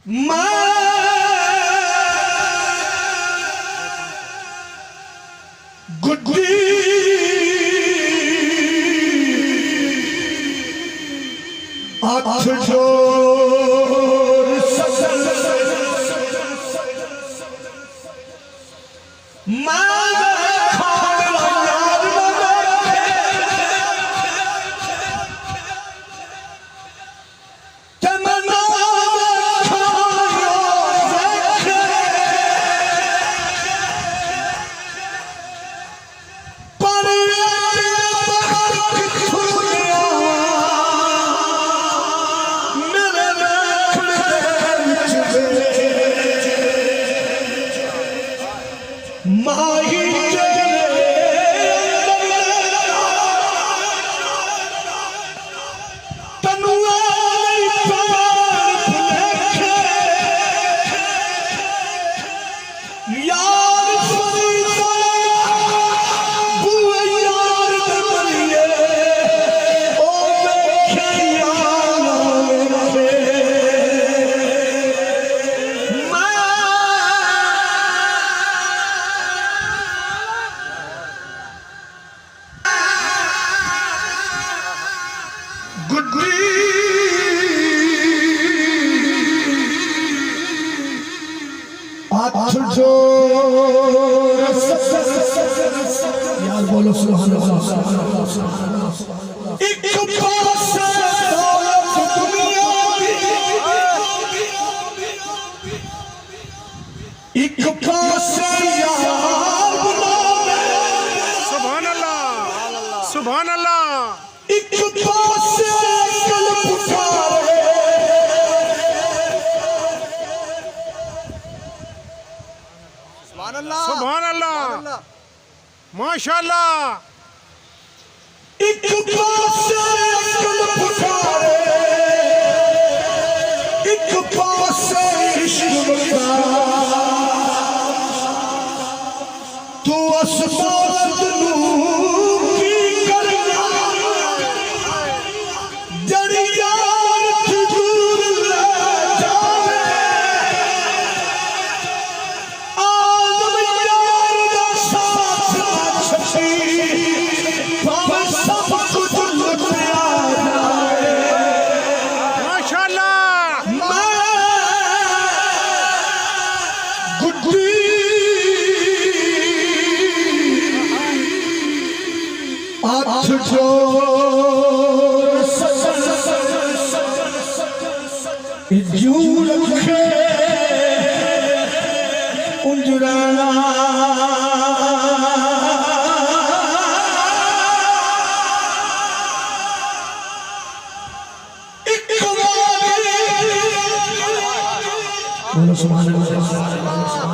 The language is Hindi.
गुड्डी आठ जोर यार बोलो सुभान अल्लाह। एक पास दुनिया एक पास यार सुभान अल्लाह सुभान अल्लाह। एक पास कल पुकारे सुभान अल्लाह माशाअल्लाह। एक पास कल पुकारे एक पास इश्क का तू आसमान नूर की करना जड़ी यार दूर ले जावे आदम यार दा साथ छछी भावे सब कुछ लुटिया जाए माशाअल्लाह। गुड्डी आठ जोर यूं रखे उंजराना बोलो सुभान अल्लाह।